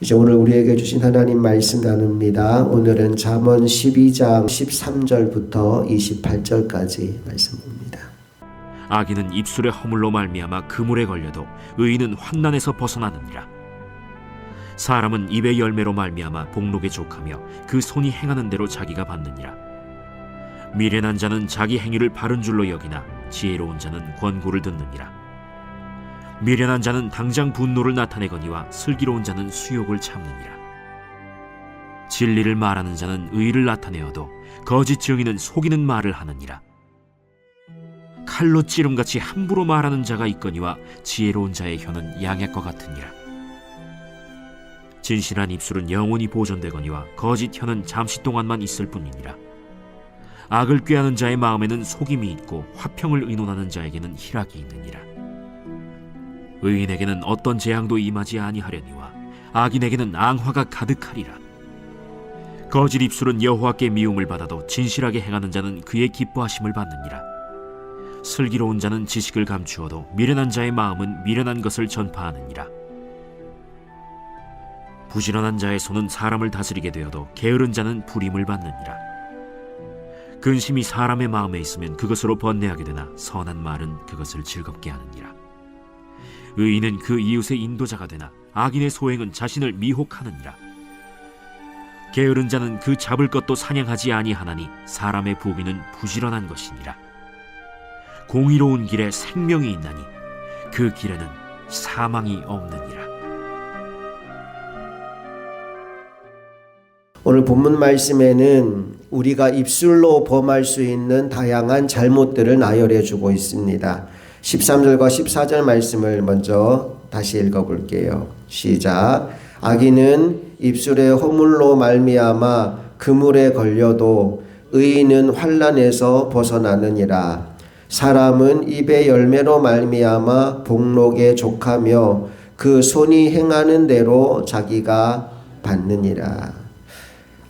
이제 오늘 우리에게 주신 하나님 말씀 나눕니다. 오늘은 잠언 12장 13절부터 28절까지 말씀 봅니다. 악인은 입술의 허물로 말미암아 그물에 걸려도 의인은 환난에서 벗어나느니라. 사람은 입의 열매로 말미암아 복록에 족하며 그 손이 행하는 대로 자기가 받느니라. 미련한 자는 자기 행위를 바른 줄로 여기나 지혜로운 자는 권고를 듣느니라. 미련한 자는 당장 분노를 나타내거니와 슬기로운 자는 수욕을 참느니라. 진리를 말하는 자는 의를 나타내어도 거짓 증인은 속이는 말을 하느니라. 칼로 찌름같이 함부로 말하는 자가 있거니와 지혜로운 자의 혀는 양약과 같으니라. 진실한 입술은 영원히 보존되거니와 거짓 혀는 잠시 동안만 있을 뿐이니라. 악을 꾀하는 자의 마음에는 속임이 있고 화평을 의논하는 자에게는 희락이 있느니라. 의인에게는 어떤 재앙도 임하지 아니하려니와 악인에게는 앙화가 가득하리라. 거짓 입술은 여호와께 미움을 받아도 진실하게 행하는 자는 그의 기뻐하심을 받느니라. 슬기로운 자는 지식을 감추어도 미련한 자의 마음은 미련한 것을 전파하느니라. 부지런한 자의 손은 사람을 다스리게 되어도 게으른 자는 불임을 받느니라. 근심이 사람의 마음에 있으면 그것으로 번뇌하게 되나 선한 말은 그것을 즐겁게 하느니라. 의인은 그 이웃의 인도자가 되나 악인의 소행은 자신을 미혹하느니라. 게으른 자는 그 잡을 것도 사냥하지 아니하나니 사람의 부귀는 부지런한 것이니라. 공의로운 길에 생명이 있나니 그 길에는 사망이 없느니라. 오늘 본문 말씀에는 우리가 입술로 범할 수 있는 다양한 잘못들을 나열해 주고 있습니다. 13절과 14절 말씀을 먼저 다시 읽어볼게요. 시작. 악인은 입술의 허물로 말미암아 그물에 걸려도 의인은 환난에서 벗어나느니라. 사람은 입의 열매로 말미암아 복록에 족하며 그 손이 행하는 대로 자기가 받느니라.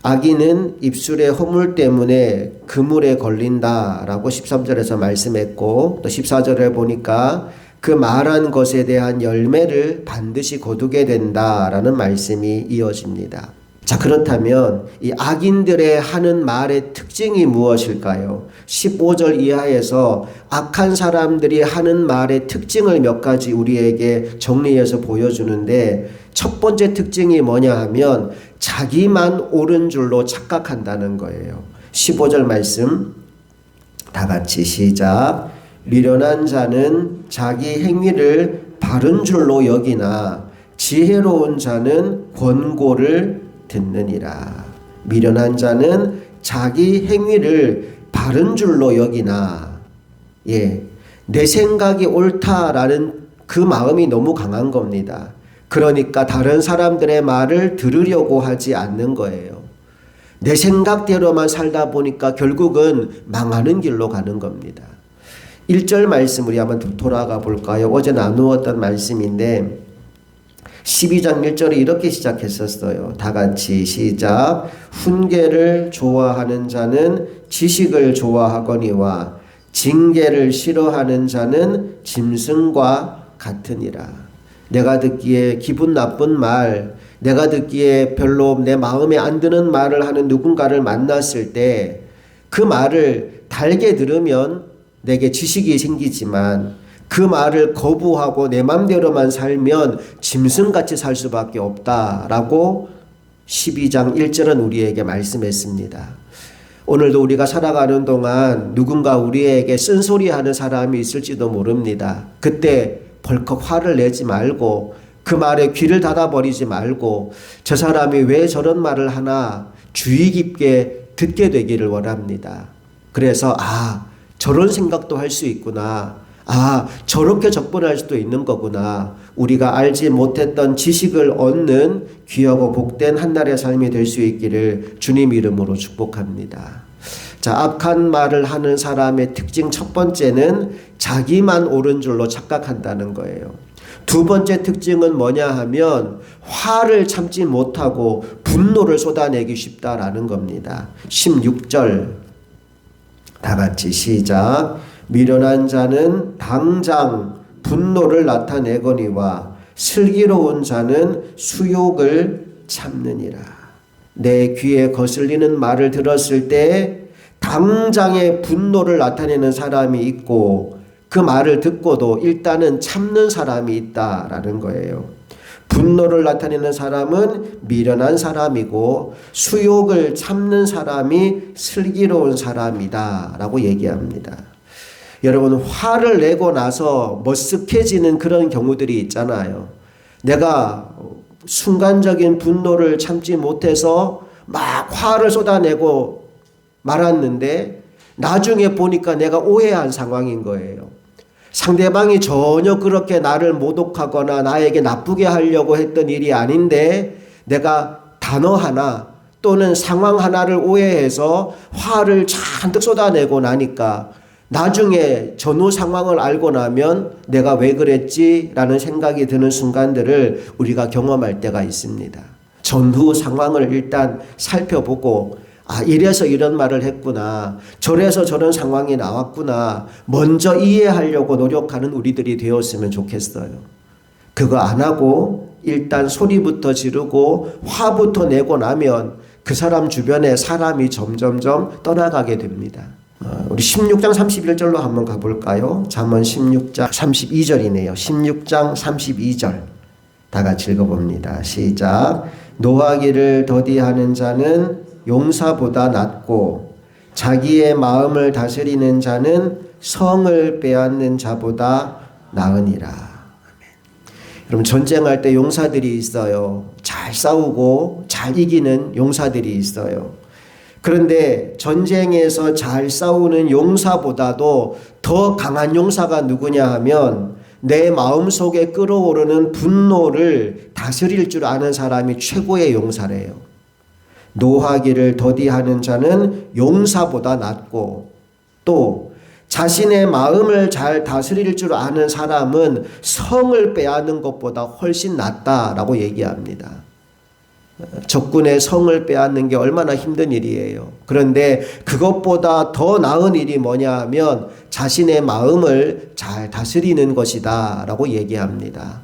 악인은 입술의 허물 때문에 그물에 걸린다라고 13절에서 말씀했고, 또 14절에 보니까 그 말한 것에 대한 열매를 반드시 거두게 된다라는 말씀이 이어집니다. 자, 그렇다면 이 악인들의 하는 말의 특징이 무엇일까요? 15절 이하에서 악한 사람들이 하는 말의 특징을 몇 가지 우리에게 정리해서 보여주는데, 첫 번째 특징이 뭐냐 하면 자기만 옳은 줄로 착각한다는 거예요. 15절 말씀 다 같이 시작. 미련한 자는 자기 행위를 바른 줄로 여기나 지혜로운 자는 권고를 듣느니라. 미련한 자는 자기 행위를 바른 줄로 여기나, 내 생각이 옳다라는 그 마음이 너무 강한 겁니다. 그러니까 다른 사람들의 말을 들으려고 하지 않는 거예요. 내 생각대로만 살다 보니까 결국은 망하는 길로 가는 겁니다. 1절 말씀 우리 한번 돌아가 볼까요? 어제 나누었던 말씀인데 12장 1절이 이렇게 시작했었어요. 다 같이 시작. 훈계를 좋아하는 자는 지식을 좋아하거니와 징계를 싫어하는 자는 짐승과 같으니라. 내가 듣기에 기분 나쁜 말, 내가 듣기에 별로 내 마음에 안 드는 말을 하는 누군가를 만났을 때 그 말을 달게 들으면 내게 지식이 생기지만 그 말을 거부하고 내 맘대로만 살면 짐승같이 살 수밖에 없다라고 12장 1절은 우리에게 말씀했습니다. 오늘도 우리가 살아가는 동안 누군가 우리에게 쓴소리하는 사람이 있을지도 모릅니다. 그때 벌컥 화를 내지 말고 그 말에 귀를 닫아버리지 말고 저 사람이 왜 저런 말을 하나 주의 깊게 듣게 되기를 원합니다. 그래서 저런 생각도 할 수 있구나. 저렇게 접근할 수도 있는 거구나. 우리가 알지 못했던 지식을 얻는 귀하고 복된 한날의 삶이 될 수 있기를 주님 이름으로 축복합니다. 자, 악한 말을 하는 사람의 특징 첫 번째는 자기만 옳은 줄로 착각한다는 거예요. 두 번째 특징은 뭐냐 하면 화를 참지 못하고 분노를 쏟아내기 쉽다라는 겁니다. 16절 다 같이 시작. 미련한 자는 당장 분노를 나타내거니와 슬기로운 자는 수욕을 참느니라. 내 귀에 거슬리는 말을 들었을 때 당장의 분노를 나타내는 사람이 있고 그 말을 듣고도 일단은 참는 사람이 있다라는 거예요. 분노를 나타내는 사람은 미련한 사람이고 수욕을 참는 사람이 슬기로운 사람이다라고 얘기합니다. 여러분, 화를 내고 나서 머쓱해지는 그런 경우들이 있잖아요. 내가 순간적인 분노를 참지 못해서 막 화를 쏟아내고 말았는데 나중에 보니까 내가 오해한 상황인 거예요. 상대방이 전혀 그렇게 나를 모독하거나 나에게 나쁘게 하려고 했던 일이 아닌데 내가 단어 하나 또는 상황 하나를 오해해서 화를 잔뜩 쏟아내고 나니까 나중에 전후 상황을 알고 나면 내가 왜 그랬지라는 생각이 드는 순간들을 우리가 경험할 때가 있습니다. 전후 상황을 일단 살펴보고 이래서 이런 말을 했구나. 저래서 저런 상황이 나왔구나. 먼저 이해하려고 노력하는 우리들이 되었으면 좋겠어요. 그거 안 하고 일단 소리부터 지르고 화부터 내고 나면 그 사람 주변에 사람이 점점점 떠나가게 됩니다. 우리 16장 31절로 한번 가볼까요? 잠언 16장 32절이네요. 16장 32절 다 같이 읽어봅니다. 시작. 노하기를 더디하는 자는 용사보다 낫고 자기의 마음을 다스리는 자는 성을 빼앗는 자보다 나으니라. 아멘. 여러분, 전쟁할 때 용사들이 있어요. 잘 싸우고 잘 이기는 용사들이 있어요. 그런데 전쟁에서 잘 싸우는 용사보다도 더 강한 용사가 누구냐 하면 내 마음속에 끓어오르는 분노를 다스릴 줄 아는 사람이 최고의 용사래요. 노하기를 더디하는 자는 용사보다 낫고 또 자신의 마음을 잘 다스릴 줄 아는 사람은 성을 빼앗는 것보다 훨씬 낫다라고 얘기합니다. 적군의 성을 빼앗는 게 얼마나 힘든 일이에요. 그런데 그것보다 더 나은 일이 뭐냐 하면 자신의 마음을 잘 다스리는 것이다 라고 얘기합니다.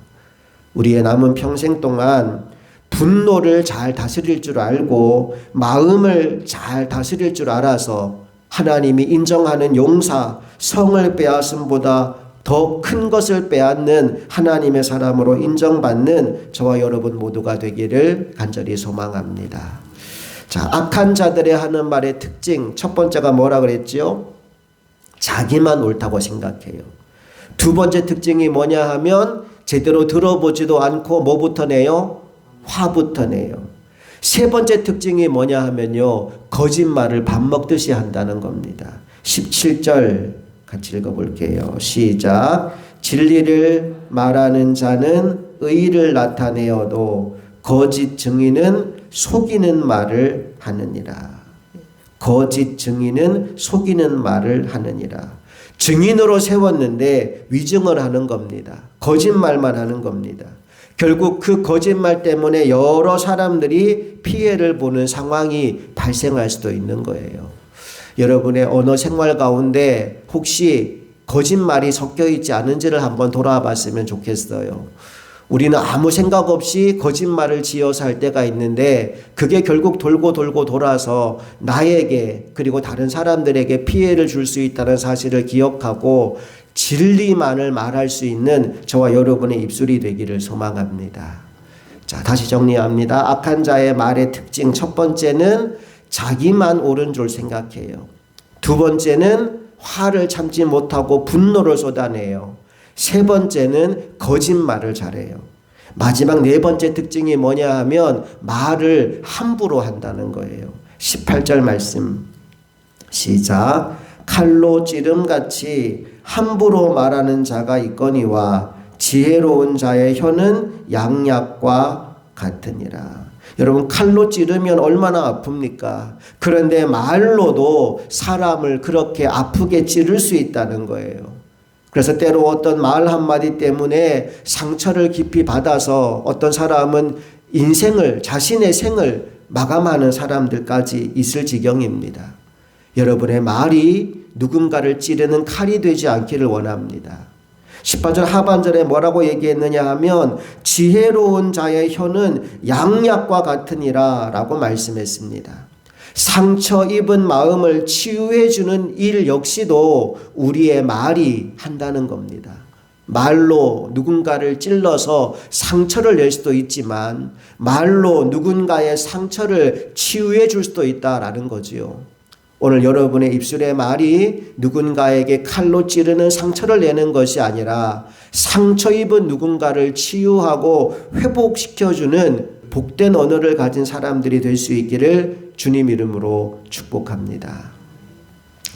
우리의 남은 평생 동안 분노를 잘 다스릴 줄 알고 마음을 잘 다스릴 줄 알아서 하나님이 인정하는 용사, 성을 빼앗음보다 더 큰 것을 빼앗는 하나님의 사람으로 인정받는 저와 여러분 모두가 되기를 간절히 소망합니다. 자, 악한 자들의 하는 말의 특징 첫 번째가 뭐라 그랬지요? 자기만 옳다고 생각해요. 두 번째 특징이 뭐냐 하면 제대로 들어보지도 않고 뭐부터 내요? 화부터 내요. 세 번째 특징이 뭐냐 하면요, 거짓말을 밥 먹듯이 한다는 겁니다. 17절 같이 읽어볼게요. 시작. 진리를 말하는 자는 의를 나타내어도 거짓 증인은 속이는 말을 하느니라. 거짓 증인은 속이는 말을 하느니라. 증인으로 세웠는데 위증을 하는 겁니다. 거짓말만 하는 겁니다. 결국 그 거짓말 때문에 여러 사람들이 피해를 보는 상황이 발생할 수도 있는 거예요. 여러분의 언어 생활 가운데 혹시 거짓말이 섞여 있지 않은지를 한번 돌아봤으면 좋겠어요. 우리는 아무 생각 없이 거짓말을 지어서 할 때가 있는데 그게 결국 돌고 돌아서 나에게 그리고 다른 사람들에게 피해를 줄 수 있다는 사실을 기억하고 진리만을 말할 수 있는 저와 여러분의 입술이 되기를 소망합니다. 자, 다시 정리합니다. 악한 자의 말의 특징 첫 번째는 자기만 옳은 줄 생각해요. 두 번째는 화를 참지 못하고 분노를 쏟아내요. 세 번째는 거짓말을 잘해요. 마지막 네 번째 특징이 뭐냐 하면 말을 함부로 한다는 거예요. 18절 말씀 시작. 칼로 찌름같이 함부로 말하는 자가 있거니와 지혜로운 자의 혀는 양약과 같으니라. 여러분, 칼로 찌르면 얼마나 아픕니까? 그런데 말로도 사람을 그렇게 아프게 찌를 수 있다는 거예요. 그래서 때로 어떤 말 한마디 때문에 상처를 깊이 받아서 어떤 사람은 인생을, 자신의 생을 마감하는 사람들까지 있을 지경입니다. 여러분의 말이 누군가를 찌르는 칼이 되지 않기를 원합니다. 18절 하반절에 뭐라고 얘기했느냐 하면 지혜로운 자의 혀는 양약과 같으니라 라고 말씀했습니다. 상처 입은 마음을 치유해 주는 일 역시도 우리의 말이 한다는 겁니다. 말로 누군가를 찔러서 상처를 낼 수도 있지만 말로 누군가의 상처를 치유해 줄 수도 있다라는 거지요. 오늘 여러분의 입술의 말이 누군가에게 칼로 찌르는 상처를 내는 것이 아니라 상처 입은 누군가를 치유하고 회복시켜주는 복된 언어를 가진 사람들이 될 수 있기를 주님 이름으로 축복합니다.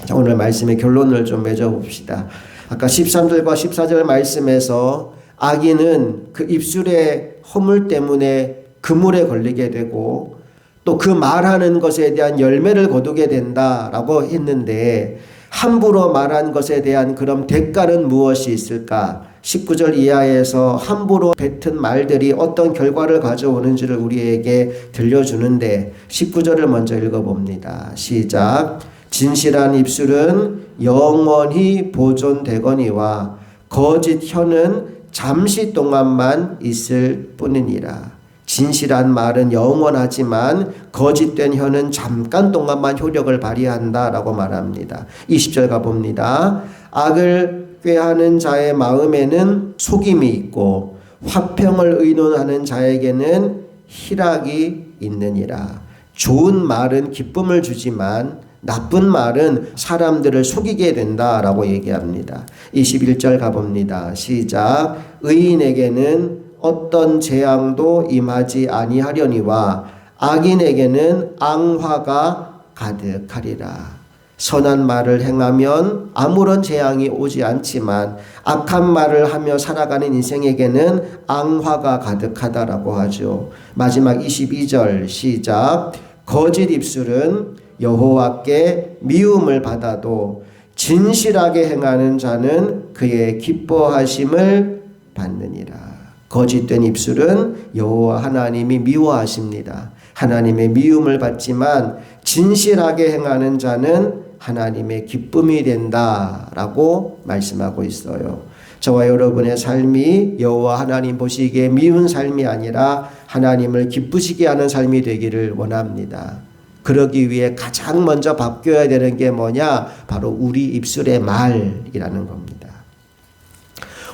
자, 오늘 말씀의 결론을 좀 맺어봅시다. 아까 13절과 14절 말씀에서 악인은 그 입술의 허물 때문에 그물에 걸리게 되고 또 그 말하는 것에 대한 열매를 거두게 된다라고 했는데 함부로 말한 것에 대한 그럼 대가는 무엇이 있을까? 19절 이하에서 함부로 뱉은 말들이 어떤 결과를 가져오는지를 우리에게 들려주는데 19절을 먼저 읽어봅니다. 시작. 진실한 입술은 영원히 보존되거니와 거짓 혀는 잠시 동안만 있을 뿐이니라. 진실한 말은 영원하지만 거짓된 혀는 잠깐 동안만 효력을 발휘한다라고 말합니다. 20절 가봅니다. 악을 꾀하는 자의 마음에는 속임이 있고 화평을 의논하는 자에게는 희락이 있느니라. 좋은 말은 기쁨을 주지만 나쁜 말은 사람들을 속이게 된다라고 얘기합니다. 21절 가봅니다. 시작. 의인에게는 어떤 재앙도 임하지 아니하려니와 악인에게는 앙화가 가득하리라. 선한 말을 행하면 아무런 재앙이 오지 않지만 악한 말을 하며 살아가는 인생에게는 앙화가 가득하다라고 하죠. 마지막 22절 시작. 거짓 입술은 여호와께 미움을 받아도 진실하게 행하는 자는 그의 기뻐하심을 받느니라. 거짓된 입술은 여호와 하나님이 미워하십니다. 하나님의 미움을 받지만 진실하게 행하는 자는 하나님의 기쁨이 된다라고 말씀하고 있어요. 저와 여러분의 삶이 여호와 하나님 보시기에 미운 삶이 아니라 하나님을 기쁘시게 하는 삶이 되기를 원합니다. 그러기 위해 가장 먼저 바뀌어야 되는 게 뭐냐? 바로 우리 입술의 말이라는 겁니다.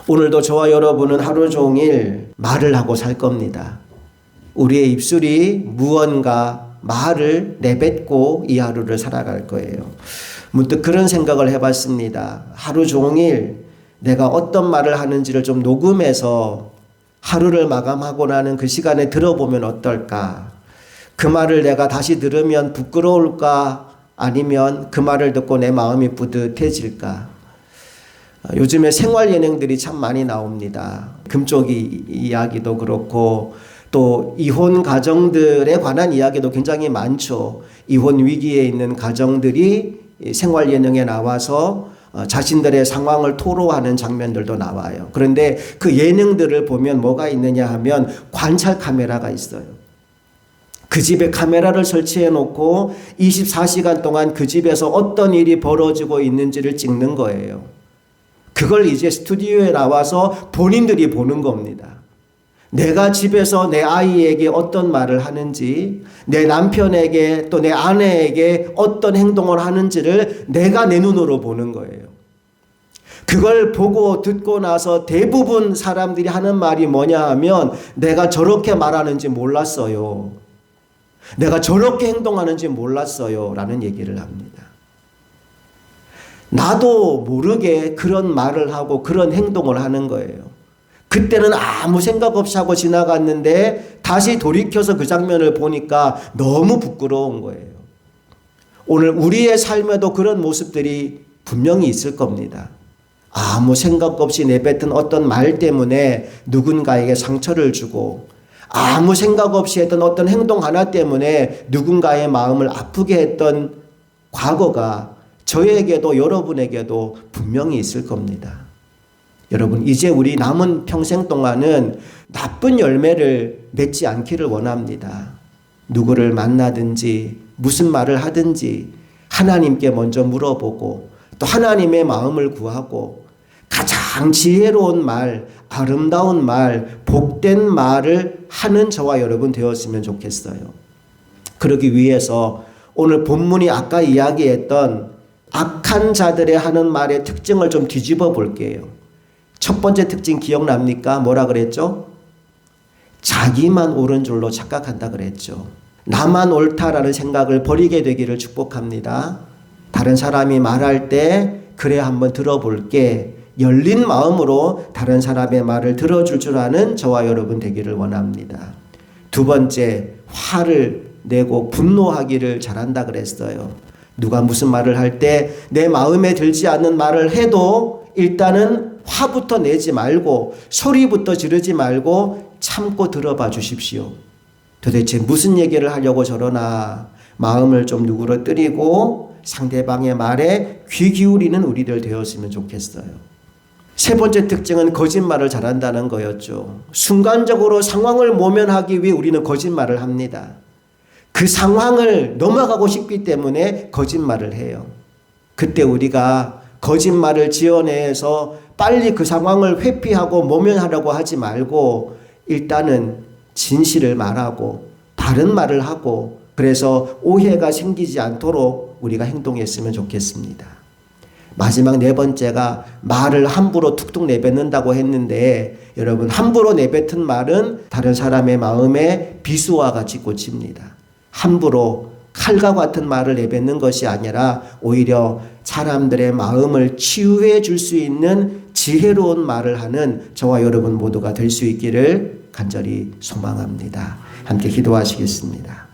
오늘도 저와 여러분은 하루 종일 말을 하고 살 겁니다. 우리의 입술이 무언가 말을 내뱉고 이 하루를 살아갈 거예요. 문득 그런 생각을 해봤습니다. 하루 종일 내가 어떤 말을 하는지를 좀 녹음해서 하루를 마감하고 나는 그 시간에 들어보면 어떨까? 그 말을 내가 다시 들으면 부끄러울까? 아니면 그 말을 듣고 내 마음이 뿌듯해질까? 요즘에 생활 예능들이 참 많이 나옵니다. 금쪽이 이야기도 그렇고 또 이혼 가정들에 관한 이야기도 굉장히 많죠. 이혼 위기에 있는 가정들이 생활 예능에 나와서 자신들의 상황을 토로하는 장면들도 나와요. 그런데 그 예능들을 보면 뭐가 있느냐 하면 관찰 카메라가 있어요. 그 집에 카메라를 설치해 놓고 24시간 동안 그 집에서 어떤 일이 벌어지고 있는지를 찍는 거예요. 그걸 이제 스튜디오에 나와서 본인들이 보는 겁니다. 내가 집에서 내 아이에게 어떤 말을 하는지, 내 남편에게 또 내 아내에게 어떤 행동을 하는지를 내가 내 눈으로 보는 거예요. 그걸 보고 듣고 나서 대부분 사람들이 하는 말이 뭐냐 하면 내가 저렇게 말하는지 몰랐어요. 내가 저렇게 행동하는지 몰랐어요. 라는 얘기를 합니다. 나도 모르게 그런 말을 하고 그런 행동을 하는 거예요. 그때는 아무 생각 없이 하고 지나갔는데 다시 돌이켜서 그 장면을 보니까 너무 부끄러운 거예요. 오늘 우리의 삶에도 그런 모습들이 분명히 있을 겁니다. 아무 생각 없이 내뱉은 어떤 말 때문에 누군가에게 상처를 주고 아무 생각 없이 했던 어떤 행동 하나 때문에 누군가의 마음을 아프게 했던 과거가 저에게도 여러분에게도 분명히 있을 겁니다. 여러분, 이제 우리 남은 평생 동안은 나쁜 열매를 맺지 않기를 원합니다. 누구를 만나든지 무슨 말을 하든지 하나님께 먼저 물어보고 또 하나님의 마음을 구하고 가장 가장 지혜로운 말, 아름다운 말, 복된 말을 하는 저와 여러분 되었으면 좋겠어요. 그러기 위해서 오늘 본문이 아까 이야기했던 악한 자들의 하는 말의 특징을 좀 뒤집어 볼게요. 첫 번째 특징 기억납니까? 뭐라 그랬죠? 자기만 옳은 줄로 착각한다 그랬죠. 나만 옳다라는 생각을 버리게 되기를 축복합니다. 다른 사람이 말할 때 그래 한번 들어볼게. 열린 마음으로 다른 사람의 말을 들어줄 줄 아는 저와 여러분 되기를 원합니다. 두 번째, 화를 내고 분노하기를 잘한다 그랬어요. 누가 무슨 말을 할 때 내 마음에 들지 않는 말을 해도 일단은 화부터 내지 말고 소리부터 지르지 말고 참고 들어봐 주십시오. 도대체 무슨 얘기를 하려고 저러나 마음을 좀 누그러뜨리고 상대방의 말에 귀 기울이는 우리들 되었으면 좋겠어요. 세 번째 특징은 거짓말을 잘한다는 거였죠. 순간적으로 상황을 모면하기 위해 우리는 거짓말을 합니다. 그 상황을 넘어가고 싶기 때문에 거짓말을 해요. 그때 우리가 거짓말을 지어내서 빨리 그 상황을 회피하고 모면하려고 하지 말고 일단은 진실을 말하고 바른 말을 하고 그래서 오해가 생기지 않도록 우리가 행동했으면 좋겠습니다. 마지막 네 번째가 말을 함부로 툭툭 내뱉는다고 했는데 여러분 함부로 내뱉은 말은 다른 사람의 마음에 비수와 같이 꽂힙니다. 함부로 칼과 같은 말을 내뱉는 것이 아니라 오히려 사람들의 마음을 치유해 줄 수 있는 지혜로운 말을 하는 저와 여러분 모두가 될 수 있기를 간절히 소망합니다. 함께 기도하시겠습니다.